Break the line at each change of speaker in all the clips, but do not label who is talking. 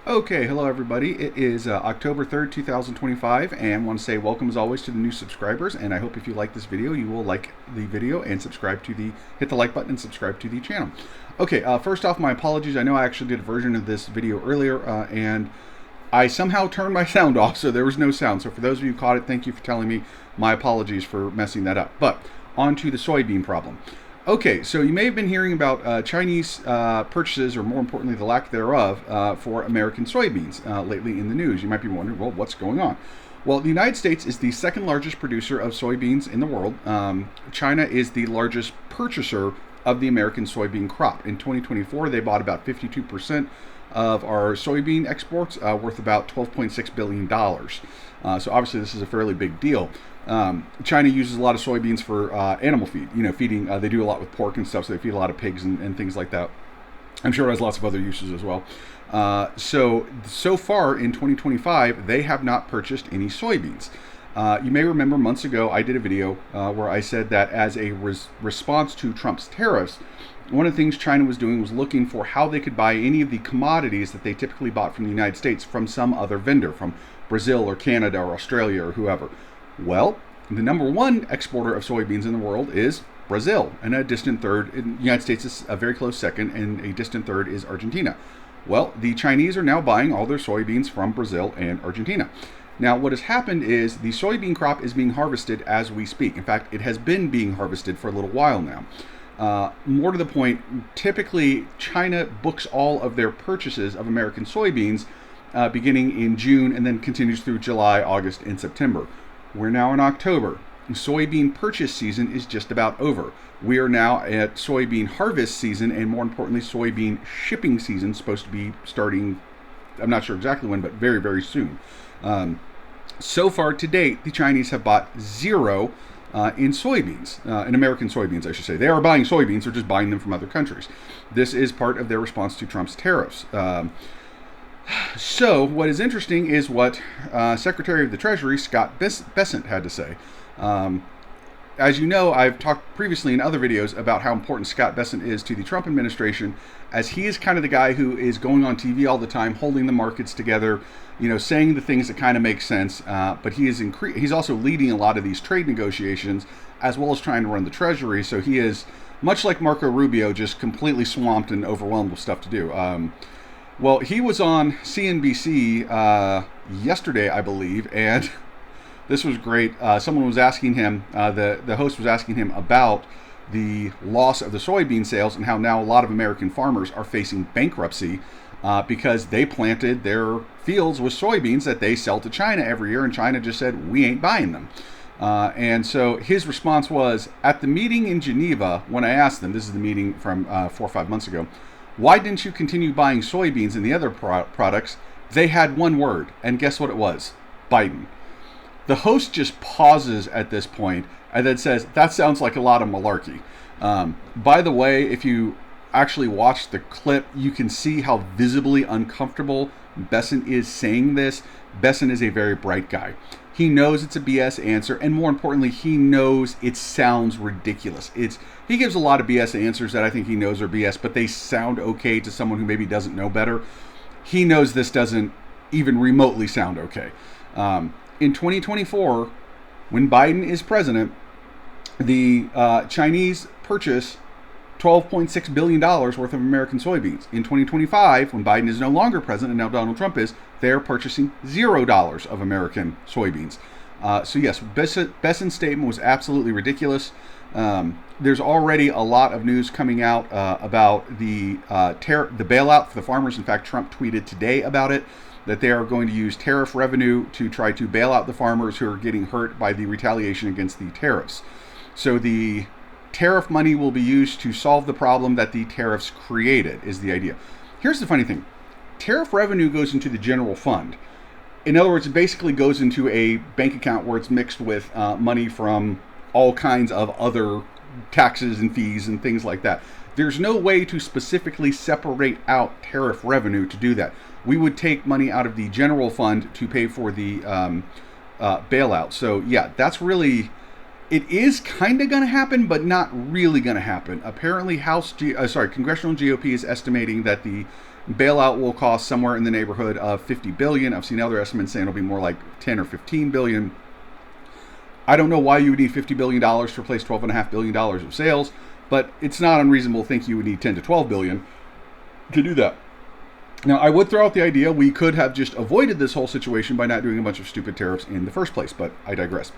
Okay, hello everybody. It is October 3rd, 2025, and want to say welcome as always to the new subscribers. And I hope if you like this video, you will like the video and hit the like button and subscribe to the channel. Okay, first off, my apologies. I know I actually did a version of this video earlier, and I somehow turned my sound off, so there was no sound. So for those of you who caught it, thank you for telling me. My apologies for messing that up. But on to the soybean problem. Okay, so you may have been hearing about Chinese purchases, or more importantly, the lack thereof, for American soybeans lately in the news. You might be wondering, well, what's going on? Well, the United States is the second largest producer of soybeans in the world. China is the largest purchaser of the American soybean crop. In 2024, they bought about 52% of our soybean exports, worth about $12.6 billion. So obviously this is a fairly big deal. China uses a lot of soybeans for animal feed, feeding. They do a lot with pork and stuff, so they feed a lot of pigs and things like that. I'm sure it has lots of other uses as well. So far in 2025, they have not purchased any soybeans. You may remember months ago, I did a video where I said that as a response to Trump's tariffs, one of the things China was doing was looking for how they could buy any of the commodities that they typically bought from the United States from some other vendor, from Brazil or Canada or Australia or whoever. Well, the number one exporter of soybeans in the world is Brazil, and a distant third, the United States is a very close second, and a distant third is Argentina. Well, the Chinese are now buying all their soybeans from Brazil and Argentina. Now, what has happened is the soybean crop is being harvested as we speak. In fact, it has been being harvested for a little while now. More to the point, typically China books all of their purchases of American soybeans beginning in June and then continues through July, August, and September. We're now in October. Soybean purchase season is just about over. We are now at soybean harvest season, and more importantly, soybean shipping season, supposed to be starting, I'm not sure exactly when, but very, very soon. So far to date, the Chinese have bought zero in soybeans, in American soybeans, I should say. They are buying soybeans, they're just buying them from other countries. This is part of their response to Trump's tariffs. So what is interesting is what Secretary of the Treasury, Scott Bessent, had to say. As you know, I've talked previously in other videos about how important Scott Bessent is to the Trump administration, as he is kind of the guy who is going on TV all the time, holding the markets together, saying the things that kind of make sense. But he's also leading a lot of these trade negotiations, as well as trying to run the Treasury. So he is, much like Marco Rubio, just completely swamped and overwhelmed with stuff to do. Well, he was on CNBC yesterday, I believe, and this was great. Someone was asking him, the host was asking him about the loss of the soybean sales and how now a lot of American farmers are facing bankruptcy because they planted their fields with soybeans that they sell to China every year, and China just said, we ain't buying them. And so his response was, at the meeting in Geneva, when I asked them, this is the meeting from 4 or 5 months ago, why didn't you continue buying soybeans and the other products? They had one word, and guess what it was? Biden. The host just pauses at this point and then says, that sounds like a lot of malarkey. By the way, if you actually watch the clip, you can see how visibly uncomfortable Bessent is saying this. Bessent is a very bright guy. He knows it's a BS answer, and more importantly, he knows it sounds ridiculous. He gives a lot of BS answers that I think he knows are BS, but they sound okay to someone who maybe doesn't know better. He knows this doesn't even remotely sound okay. In 2024, when Biden is president, the Chinese purchase $12.6 billion worth of American soybeans. In 2025, when Biden is no longer president and now Donald Trump is, they're purchasing $0 of American soybeans. So yes, Bessent's statement was absolutely ridiculous. There's already a lot of news coming out about the bailout for the farmers. In fact, Trump tweeted today about it, that they are going to use tariff revenue to try to bail out the farmers who are getting hurt by the retaliation against the tariffs. So the tariff money will be used to solve the problem that the tariffs created, is the idea. Here's the funny thing. Tariff revenue goes into the general fund. In other words, it basically goes into a bank account where it's mixed with money from all kinds of other taxes and fees and things like that. There's no way to specifically separate out tariff revenue to do that. We would take money out of the general fund to pay for the bailout. So yeah, that's really, it is kind of going to happen, but not really going to happen. Apparently, Congressional GOP is estimating that the Bailout will cost somewhere in the neighborhood of 50 billion. I've seen other estimates saying it'll be more like 10 or 15 billion. I don't know why you would need $50 billion to replace $12.5 billion of sales, but it's not unreasonable to think you would need 10 to 12 billion to do that. Now, I would throw out the idea we could have just avoided this whole situation by not doing a bunch of stupid tariffs in the first place, but I digress.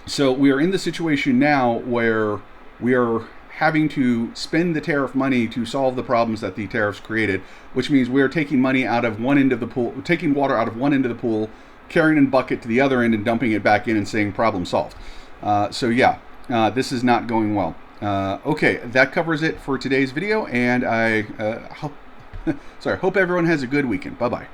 So we are in the situation now where we are having to spend the tariff money to solve the problems that the tariffs created, which means we are taking money out of one end of the pool, taking water out of one end of the pool, carrying in a bucket to the other end and dumping it back in and saying problem solved. This is not going well. Okay, that covers it for today's video, and I hope everyone has a good weekend. Bye-bye.